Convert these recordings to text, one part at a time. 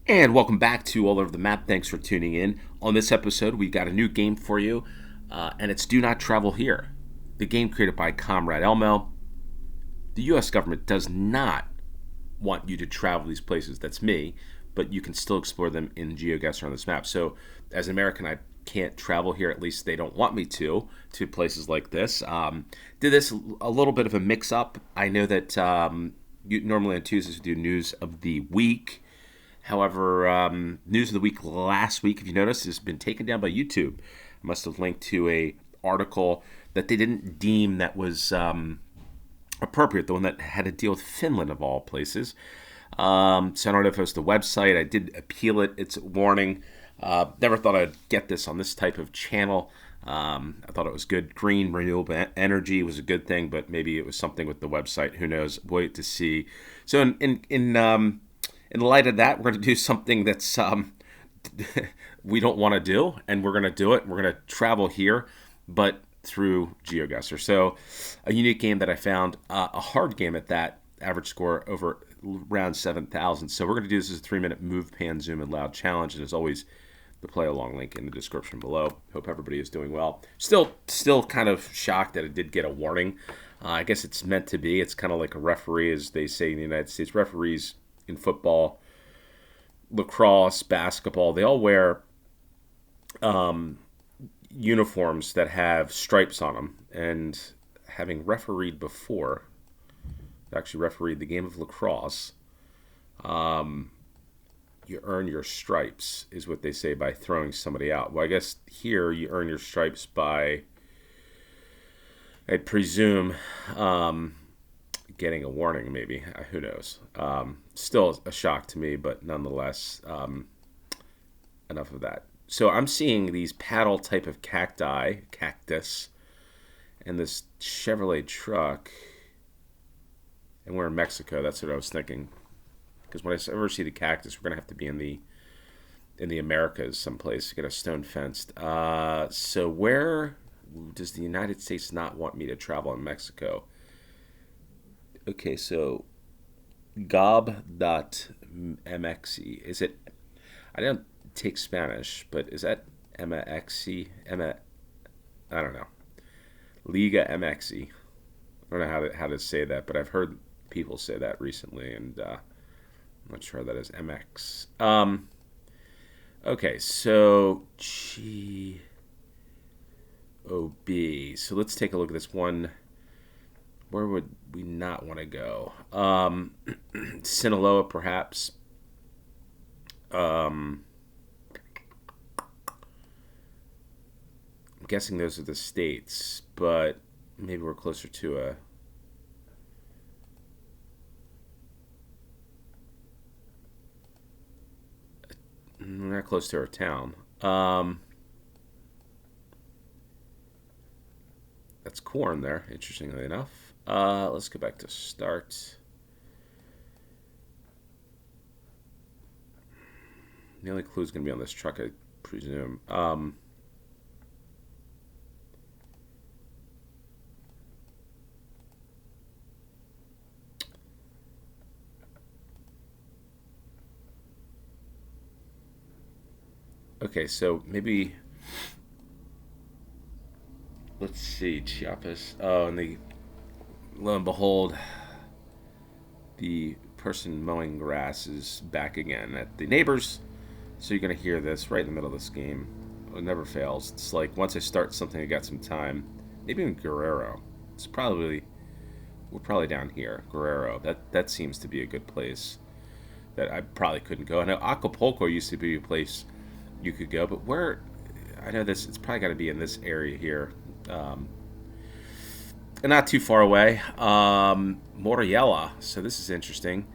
And welcome back to All Over the Map. Thanks for tuning in. On this episode, we've got a new game for you, and it's Do Not Travel Here. The game created by Comrade Elmo. The U.S. government does not want you to travel these places. That's me, but you can still explore them in GeoGuessr on this map. So, as an American, I can't travel here. At least they don't want me to places like this. Did this a little bit of a mix-up. I know that normally on Tuesdays we do news of the week. However, news of the week last week, if you noticed, has been taken down by YouTube. I must have linked to a article that they didn't deem that was appropriate, the one that had to deal with Finland of all places. So I don't know if it was the website. I did appeal it. It's a warning. Never thought I'd get this on this type of channel. I thought it was good. Green renewable energy was a good thing, but maybe it was something with the website. Who knows? Wait to see. So in light of that, we're going to do something that's we don't want to do, and we're going to do it. We're going to travel here, but through GeoGuessr. So, a unique game that I found, a hard game at that, average score over around 7,000. So, we're going to do this as a 3-minute move, pan, zoom, and loud challenge. And as always, the play along link in the description below. Hope everybody is doing well. Still kind of shocked that it did get a warning. I guess it's meant to be. It's kind of like a referee, as they say in the United States. Referees in football, lacrosse, basketball, they all wear uniforms that have stripes on them. And having refereed before, actually refereed the game of lacrosse, you earn your stripes, is what they say, by throwing somebody out. Well, I guess here you earn your stripes by, I presume, getting a warning, maybe. Who knows? Still a shock to me, but nonetheless, enough of that. So I'm seeing these paddle type of cactus, and this Chevrolet truck, and we're in Mexico. That's what I was thinking. Because when I ever see the cactus, we're gonna have to be in the Americas someplace to get a stone fenced. So where does the United States not want me to travel in Mexico? Okay, so gob.mxe. Is it? I don't take Spanish, but is that MXE? I don't know. Liga MXE. I don't know how to say that, but I've heard people say that recently, and I'm not sure that is MX. Okay, so GOB. So let's take a look at this one. Where would we not want to go? Sinaloa, perhaps. I'm guessing those are the states, but maybe we're closer to we're not close to our town. That's corn there, interestingly enough. Let's go back to start. The only clue is going to be on this truck, I presume. Okay, so maybe let's see, Chiapas. Oh, and lo and behold, the person mowing grass is back again at the neighbors. So you're gonna hear this right in the middle of this game. It never fails. It's like once I start something, I got some time. Maybe in Guerrero. We're probably down here, Guerrero. That seems to be a good place that I probably couldn't go. I know Acapulco used to be a place you could go, but where? I know this. It's probably got to be in this area here. Um, Not too far away. Moriela. So this is interesting.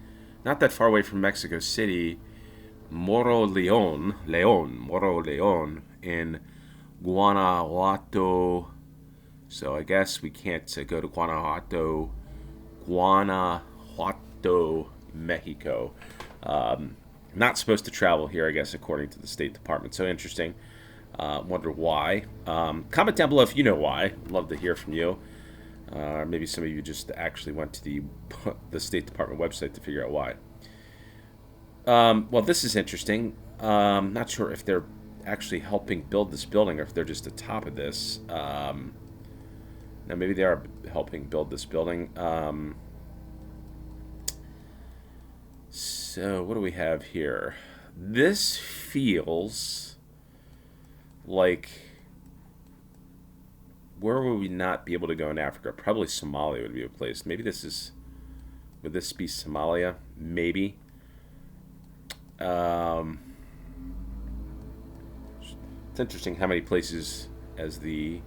Not that far away from Mexico City. Moro Leon in Guanajuato. So I guess we can't go to Guanajuato, Mexico. Not supposed to travel here, I guess, according to the State Department. So interesting. Wonder why. Comment down below if you know why. Love to hear from you. Maybe some of you just actually went to the State Department website to figure out why. Well, this is interesting. Not sure if they're actually helping build this building or if they're just atop of this. Now, maybe they are helping build this building. So, what do we have here? This feels like where would we not be able to go in Africa? Probably Somalia would be a place. Maybe this is. Would this be Somalia? Maybe. Um, it's interesting how many places as the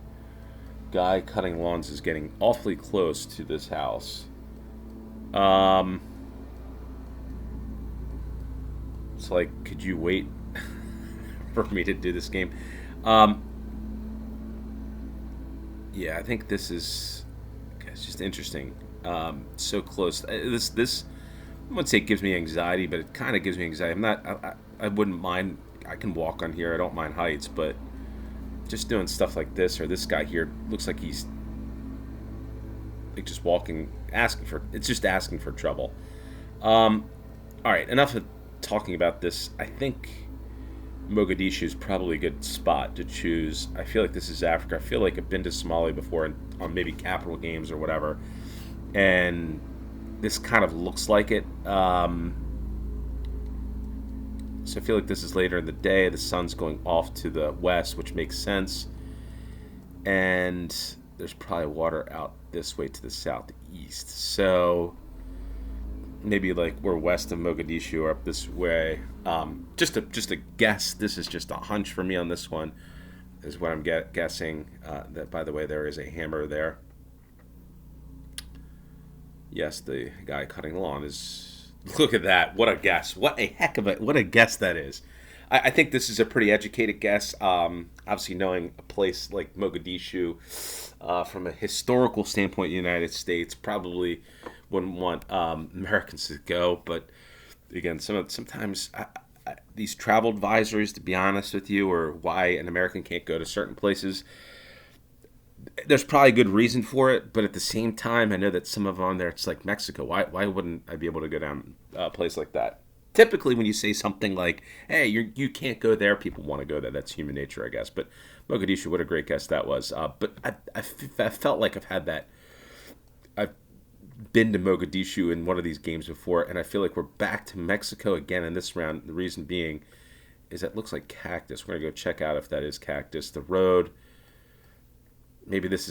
guy cutting lawns is getting awfully close to this house. Um, it's like, could you wait for me to do this game? Um, yeah, I think this is. It's just interesting. So close. This I wouldn't say it gives me anxiety, but it kind of gives me anxiety. I'm not. I wouldn't mind. I can walk on here. I don't mind heights, but just doing stuff like this or this guy here looks like he's like just walking, asking for. It's just asking for trouble. All right, enough of talking about this. I think Mogadishu is probably a good spot to choose. I feel like this is Africa. I feel like I've been to Somalia before on maybe Capital Games or whatever, and this kind of looks like it. So I feel like this is later in the day. The sun's going off to the west, which makes sense. And there's probably water out this way to the southeast. So maybe like we're west of Mogadishu or up this way. Just a guess. This is just a hunch for me on this one. Is what I'm guessing. That by the way, there is a hammer there. Yes, the guy cutting lawn is. Look at that! What a guess! What a heck of a what a guess that is. I think this is a pretty educated guess. Obviously, knowing a place like Mogadishu, from a historical standpoint, in the United States probably wouldn't want Americans to go. But again, sometimes these travel advisories, to be honest with you, or why an American can't go to certain places, there's probably a good reason for it, but at the same time, I know that some of them on there, it's like Mexico. Why wouldn't I be able to go down a place like that? Typically, when you say something like, "Hey, you can't go there," people want to go there. That's human nature, I guess. But Mogadishu, what a great guess that was. But I felt like I've had that. I've been to Mogadishu in one of these games before, and I feel like we're back to Mexico again in this round. The reason being is that it looks like cactus. We're gonna go check out if that is cactus. The road. Maybe this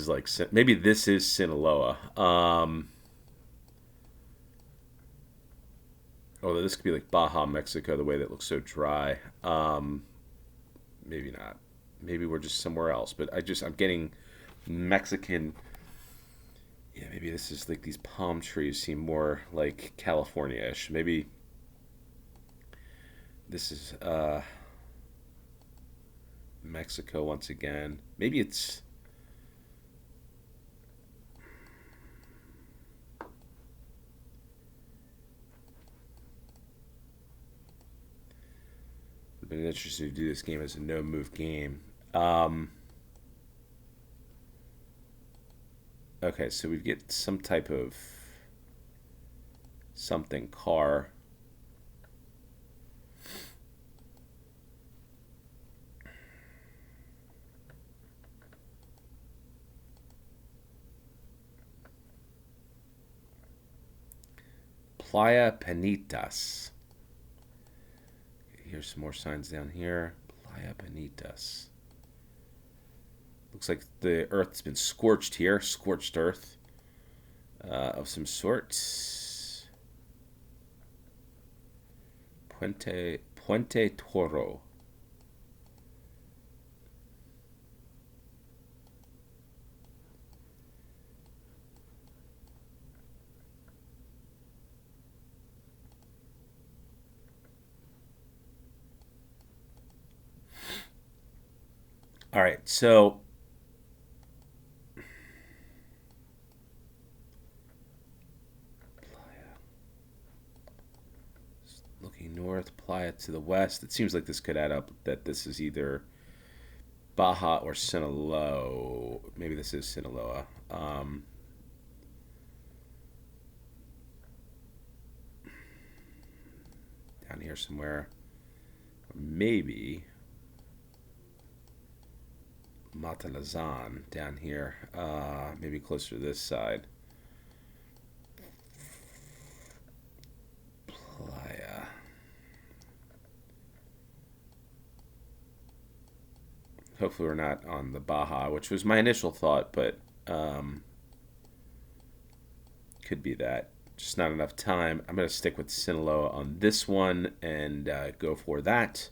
is Sinaloa. Although this could be like Baja, Mexico, the way that looks so dry. Maybe not. Maybe we're just somewhere else. But I'm getting Mexican. Yeah, maybe this is like these palm trees seem more like California-ish. Maybe this is Mexico once again. Maybe it's. Been interested to do this game as a no move game. Okay, so we get some type of something car. Playa Penitas. Here's some more signs down here. Playa Bonitas. Looks like the earth's been scorched here. Scorched earth of some sort. Puente Toro. All right, so looking north, Playa to the west. It seems like this could add up that this is either Baja or Sinaloa. Maybe this is Sinaloa. down here somewhere. Maybe Matalazan down here. Maybe closer to this side. Playa. Hopefully we're not on the Baja, which was my initial thought, but could be that. Just not enough time. I'm going to stick with Sinaloa on this one and go for that.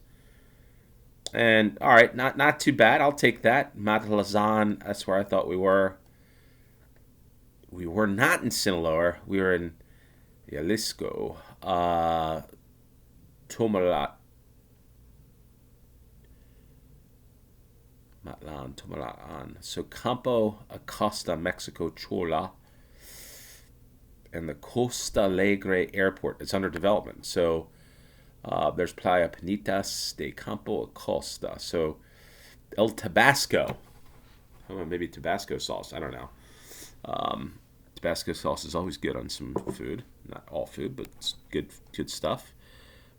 And all right, not too bad. I'll take that. Matlazan, that's where I thought we were. We were not in Sinaloa. We were in Jalisco. Tomalat. Matlan, Tomalan. So Campo Acosta, Mexico, Chola. And the Costa Alegre Airport. It's under development. So there's Playa Penitas de Campo Acosta. So El Tabasco. Oh, maybe Tabasco sauce. I don't know. Tabasco sauce is always good on some food. Not all food, but it's good stuff.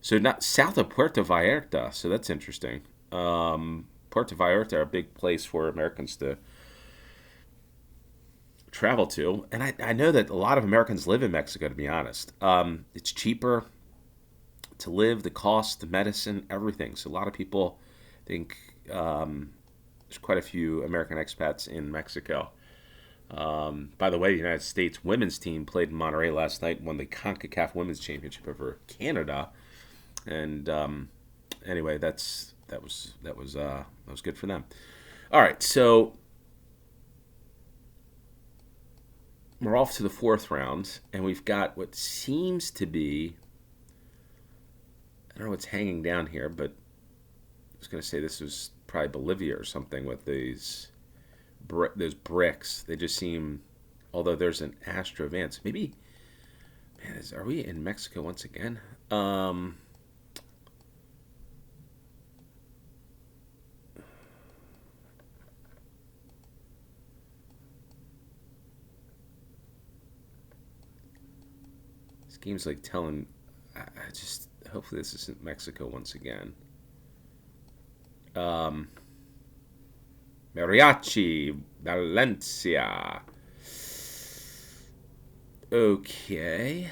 So not south of Puerto Vallarta. So that's interesting. Puerto Vallarta, a big place for Americans to travel to. And I know that a lot of Americans live in Mexico, to be honest. It's cheaper to live, the cost, the medicine, everything. So a lot of people think there's quite a few American expats in Mexico. By the way, the United States women's team played in Monterrey last night and won the CONCACAF Women's Championship over Canada. And anyway, that was good for them. All right, so we're off to the fourth round, and we've got what seems to be, I don't know what's hanging down here, but I was going to say this was probably Bolivia or something with those bricks. They just seem, although there's an Astro Advance, maybe, man, are we in Mexico once again? This game's like telling, I just, hopefully this isn't Mexico once again. Mariachi, Valencia. Okay.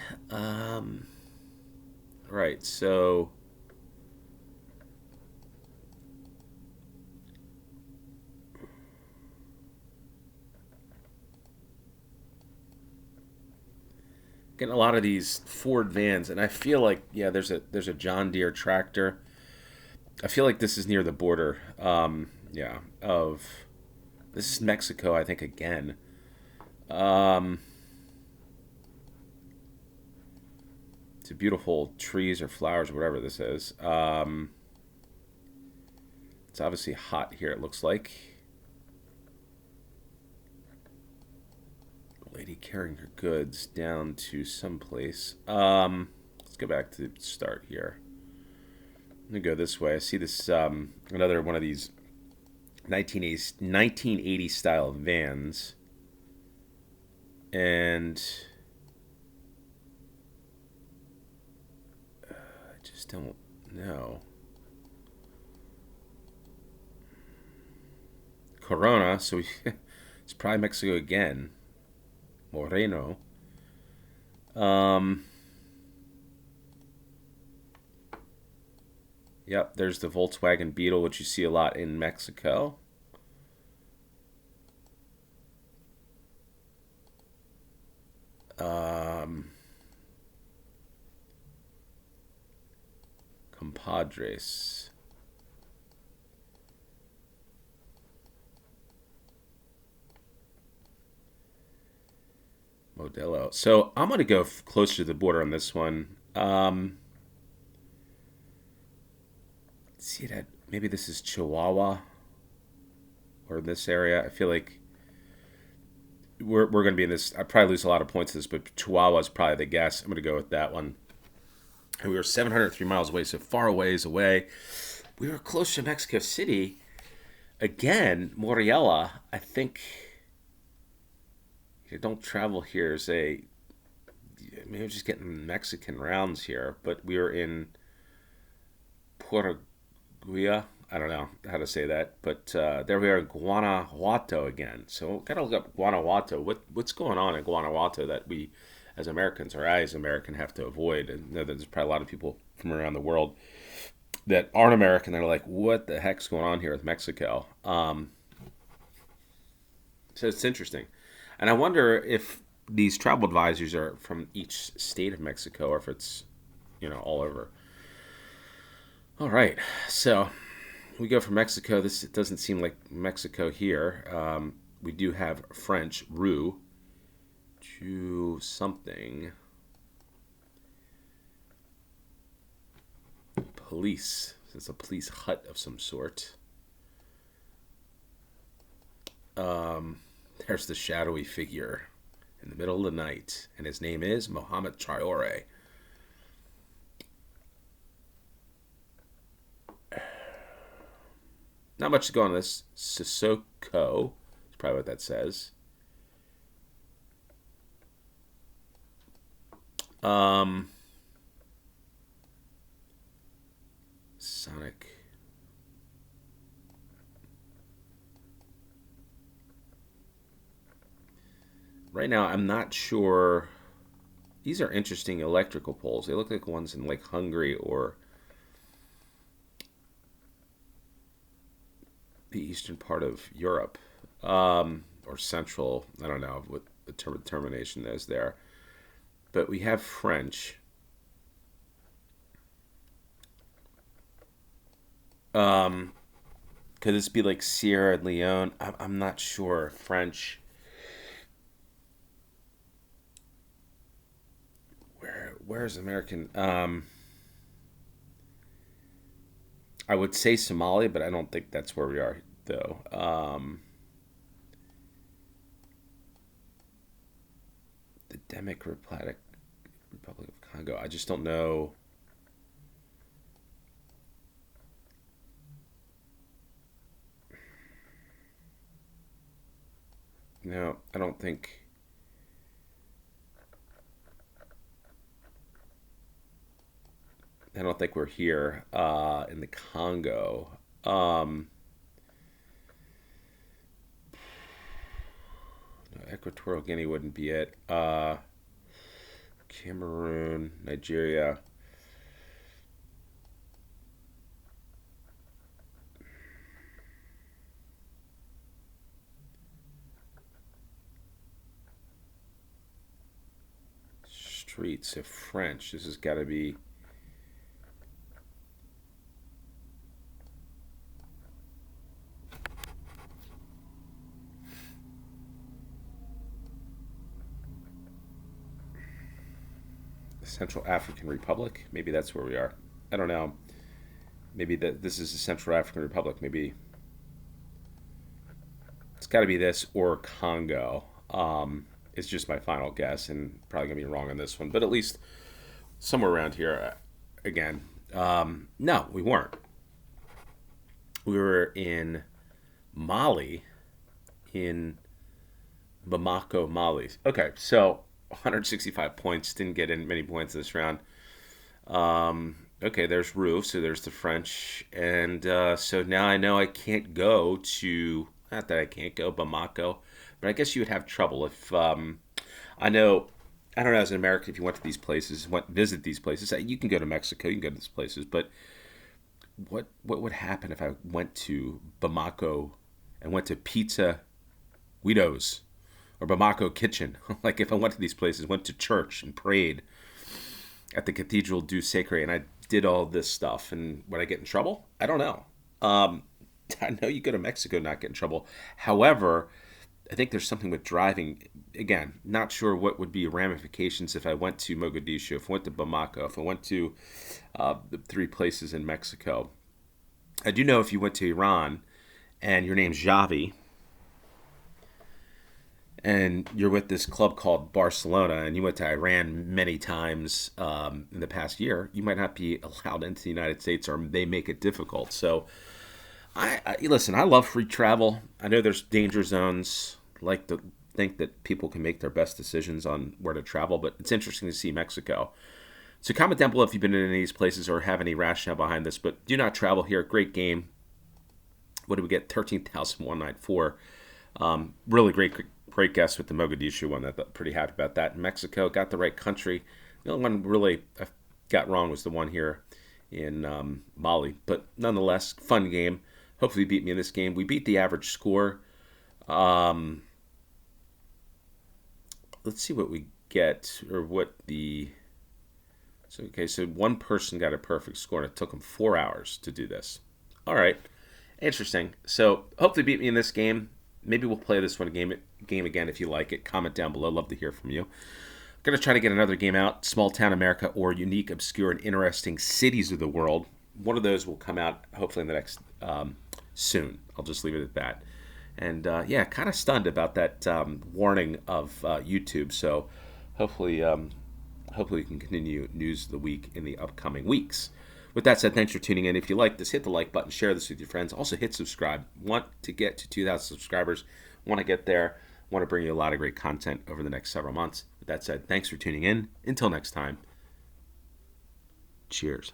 Right, so getting a lot of these Ford vans, and I feel like there's a John Deere tractor. I feel like this is near the border. Of this is Mexico, I think again. It's beautiful trees or flowers or whatever this is. It's obviously hot here. It looks like. Lady carrying her goods down to someplace. Let's go back to the start here. I'm gonna go this way. I see this another one of these 1980 style vans, and I just don't know. Corona, so it's probably Mexico again. Moreno. Yep, there's the Volkswagen Beetle, which you see a lot in Mexico. Compadres. Modelo. So I'm going to go closer to the border on this one. See that? Maybe this is Chihuahua or this area. I feel like we're going to be in this. I probably lose a lot of points to this, but Chihuahua is probably the guess. I'm going to go with that one. And we were 703 miles away, so far ways away. We were close to Mexico City. Again, Moriela, I think. Don't travel here. Maybe I'm just getting Mexican rounds here, but we were in Guia. I don't know how to say that, but there we are in Guanajuato again. So gotta look up Guanajuato. What's going on in Guanajuato that we, as Americans, or I as American, have to avoid? And know that there's probably a lot of people from around the world that aren't American. They're like, what the heck's going on here with Mexico? So it's interesting, and I wonder if these travel advisors are from each state of Mexico, or if it's all over. All right, so we go from Mexico. This doesn't seem like Mexico here. We do have French rue to something. Police. It's a police hut of some sort. There's the shadowy figure in the middle of the night, and his name is Mohammed Traore. Not much to go on this. Sissoko is probably what that says. Sonic. Right now, I'm not sure. These are interesting electrical poles. They look like ones in like Hungary or the eastern part of Europe, or central. I don't know what the termination is there. But we have French. Could this be like Sierra Leone? I'm not sure. French. Where's American? I would say Somalia, but I don't think that's where we are, though. The Democratic Republic of Congo. I just don't know. No, I don't think. I don't think we're here in the Congo. No, Equatorial Guinea wouldn't be it. Cameroon, Nigeria. Streets of French. This has got to be. Central African Republic. Maybe that's where we are. I don't know. Maybe this is the Central African Republic. Maybe it's got to be this or Congo. It's just my final guess, and probably gonna be wrong on this one, but at least somewhere around here. Again, no, we weren't. We were in Mali, in Bamako, Mali. Okay, so 165 points. Didn't get in many points this round. Okay, there's Rue, so there's the French. And so now I know I can't go to, not that I can't go, Bamako, but I guess you would have trouble if, I know, I don't know, as an American, if you went to these places, visit these places, you can go to Mexico, you can go to these places, but what would happen if I went to Bamako and went to Pizza Guido's or Bamako Kitchen? Like if I went to these places, went to church and prayed at the Cathedral du Sacre, and I did all this stuff, and would I get in trouble? I don't know. I know you go to Mexico, not get in trouble. However, I think there's something with driving. Again, not sure what would be ramifications if I went to Mogadishu, if I went to Bamako, if I went to the three places in Mexico. I do know if you went to Iran and your name's Javi and you're with this club called Barcelona and you went to Iran many times in the past year, you might not be allowed into the United States, or they make it difficult. So I listen, I love free travel. I know there's danger zones. I like to think that people can make their best decisions on where to travel, but it's interesting to see Mexico. So comment down below if you've been in any of these places or have any rationale behind this. But do not travel here. Great game. What did we get? 13,194. Really great guess with the Mogadishu one. That pretty happy about that. Mexico got the right country. The only one really I got wrong was the one here in Mali. But nonetheless, fun game. Hopefully you beat me in this game. We beat the average score. Let's see what we get, or what the... So one person got a perfect score, and it took them 4 hours to do this. All right. Interesting. So hopefully beat me in this game. Maybe we'll play this one game again if you like it. Comment down below. Love to hear from you. I'm going to try to get another game out, Small Town America or Unique, Obscure, and Interesting Cities of the World. One of those will come out hopefully in the next soon. I'll just leave it at that. And yeah, kind of stunned about that warning of YouTube. So hopefully we can continue News of the Week in the upcoming weeks. With that said, thanks for tuning in. If you like this, hit the like button, share this with your friends. Also hit subscribe. Want to get to 2,000 subscribers. Want to get there. Want to bring you a lot of great content over the next several months. With that said, thanks for tuning in. Until next time, cheers.